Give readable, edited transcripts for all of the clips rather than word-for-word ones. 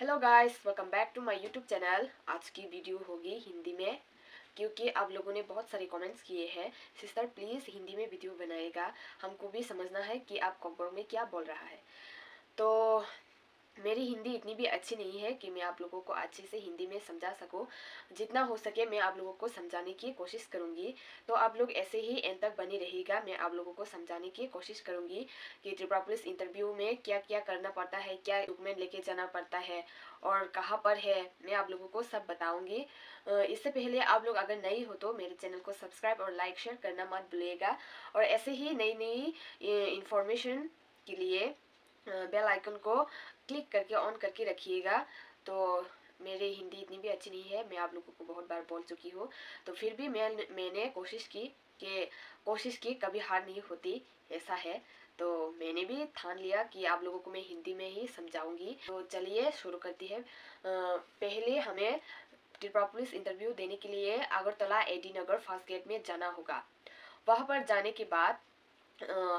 Hello guys, welcome back to my YouTube channel. आज की video होगी हिंदी में, क्योंकि आप लोगों ने बहुत सारे कमेंट्स किए हैं, सिस्टर प्लीज़ हिंदी में वीडियो बनाएगा, हमको भी समझना है कि आप कॉकबोरोक में क्या बोल रहा है। तो मेरी हिंदी इतनी भी अच्छी नहीं है कि मैं आप लोगों को अच्छे से हिंदी में समझा सकूं। जितना हो सके मैं आप लोगों को समझाने की कोशिश करूंगी। तो आप लोग ऐसे ही एंड तक बनी रहेगा। मैं आप लोगों को समझाने की कोशिश करूंगी कि त्रिपुरा पुलिस इंटरव्यू में क्या क्या करना पड़ता है, क्या डॉक्यूमेंट लेके जाना पड़ता है और कहाँ पर है, मैं आप लोगों को सब बताऊंगी। इससे पहले आप लोग अगर नई हो तो मेरे चैनल को सब्सक्राइब और लाइक शेयर करना मत भूलिएगा। और ऐसे ही नई नई इंफॉर्मेशन के लिए बेल आइकन को क्लिक करके ऑन करके रखिएगा। तो मेरी हिंदी इतनी भी अच्छी नहीं है, मैं आप लोगों को बहुत बार बोल चुकी हूँ। तो फिर भी मैंने कोशिश की कभी हार नहीं होती, ऐसा है। तो मैंने भी ठान लिया कि आप लोगों को मैं हिंदी में ही समझाऊंगी। तो चलिए शुरू करती है। पहले हमें त्रिपुरा पुलिस इंटरव्यू देने के लिए अगरतला एडी नगर फर्स्ट गेट में जाना होगा। वहाँ पर जाने के बाद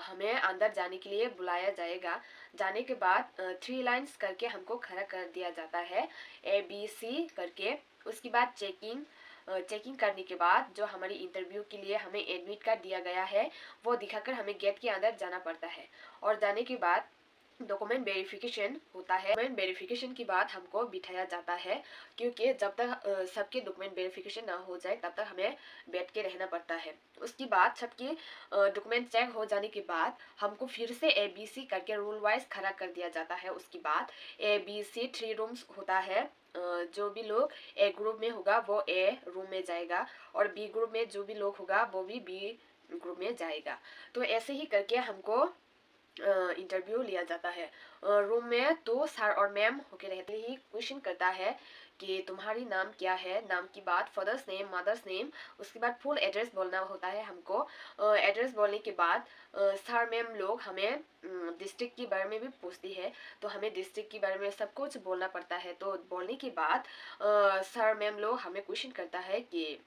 हमें अंदर जाने के लिए बुलाया जाएगा। जाने के बाद 3 लाइन्स करके हमको खड़ा कर दिया जाता है, ABC करके। उसके बाद चेकिंग करने के बाद जो हमारी इंटरव्यू के लिए हमें एडमिट कार्ड दिया गया है वो दिखाकर हमें गेट के अंदर जाना पड़ता है। और जाने के बाद डॉक्यूमेंट वेरिफिकेशन होता है। डॉक्यूमेंट वेरिफिकेशन के बाद हमको बिठाया जाता है, क्योंकि जब तक सबके डॉक्यूमेंट वेरिफिकेशन ना हो जाए तब तक हमें बैठ के रहना पड़ता है। उसके बाद सबके डॉक्यूमेंट चेक हो जाने के बाद हमको फिर से ABC करके रूल वाइज खड़ा कर दिया जाता है। उसके बाद ABC 3 रूम्स होता है। जो भी लोग A ग्रुप में होगा वो A रूम में जाएगा और B ग्रुप में जो भी लोग होगा वो भी B ग्रुप में जाएगा। तो ऐसे ही करके हमको इंटरव्यू लिया जाता है। रूम में तो सर और मैम होके रहते ही क्वेश्चन करता है कि तुम्हारी नाम क्या है, नाम की बात, फादर्स नेम, मदर्स नेम। उसके बाद फुल एड्रेस बोलना होता है हमको। एड्रेस बोलने के बाद सर मैम लोग हमें डिस्ट्रिक्ट के बारे में भी पूछती है, तो हमें डिस्ट्रिक्ट के बारे में सब कुछ बोलना पड़ता है। तो बोलने के बाद सर मैम लोग हमें क्वेश्चन करता है कि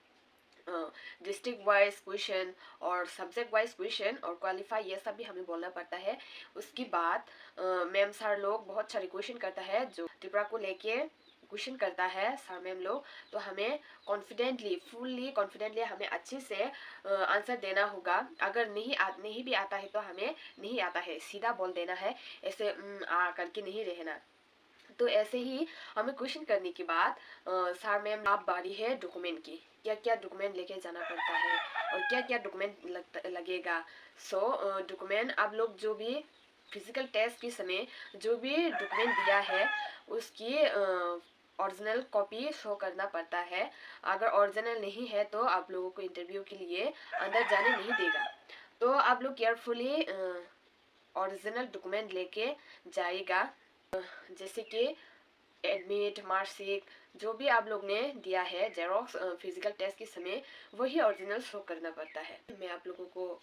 डिस्ट्रिक्ट वाइज क्वेश्चन और सब्जेक्ट वाइज क्वेश्चन और क्वालिफाई, ये सब भी हमें बोलना पड़ता है। उसके बाद मैम सर लोग बहुत सारे क्वेश्चन करता है, जो त्रिपुरा को लेके क्वेश्चन करता है सर मैम लोग। तो हमें फुल्ली कॉन्फिडेंटली हमें अच्छे से आंसर देना होगा। अगर नहीं भी आता है तो हमें नहीं आता है सीधा बोल देना है, ऐसे आ करके नहीं रहना। तो ऐसे ही हमें क्वेश्चन करने के बाद सर मैम आप बारी है डॉक्यूमेंट की, क्या क्या डॉक्यूमेंट लेके जाना पड़ता है और क्या क्या डॉक्यूमेंट लगेगा। सो डॉक्यूमेंट आप लोग जो भी फिजिकल टेस्ट के समय जो भी डॉक्यूमेंट दिया है उसकी ओरिजिनल कॉपी शो करना पड़ता है। अगर ओरिजिनल नहीं है तो आप लोगों को इंटरव्यू के लिए अंदर जाने नहीं देगा। तो आप लोग केयरफुली ओरिजिनल डॉक्यूमेंट लेके जाएगा, जैसे कि एडमिट, मार्कशीट, जो भी आप लोग ने दिया है जेरोक्स फिजिकल टेस्ट के समय, वही ओरिजिनल शो करना पड़ता है। मैं आप लोगों को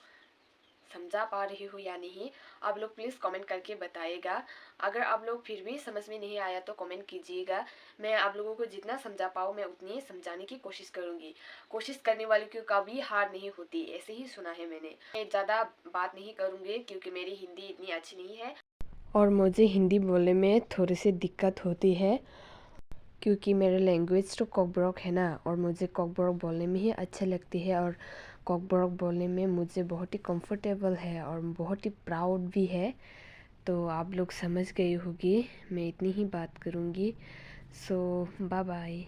समझा पा रही हूँ या नहीं, आप लोग प्लीज़ कमेंट करके बताइएगा। अगर आप लोग फिर भी समझ में नहीं आया तो कमेंट कीजिएगा। मैं आप लोगों को जितना समझा पाऊँ मैं उतनी समझाने की कोशिश करूँगी। कोशिश करने वालों की कभी हार नहीं होती, ऐसे ही सुना है मैंने। मैं ज़्यादा बात नहीं करूँगी क्योंकि मेरी हिंदी इतनी अच्छी नहीं है और मुझे हिंदी बोलने में थोड़ी सी दिक्कत होती है, क्योंकि मेरा लैंग्वेज तो कॉकबोरोक है ना, और मुझे कॉकबोरोक बोलने में ही अच्छा लगती है। और कॉकबोरोक बोलने में मुझे बहुत ही कंफर्टेबल है और बहुत ही प्राउड भी है। तो आप लोग समझ गई होगी, मैं इतनी ही बात करूँगी। सो बाय बाय।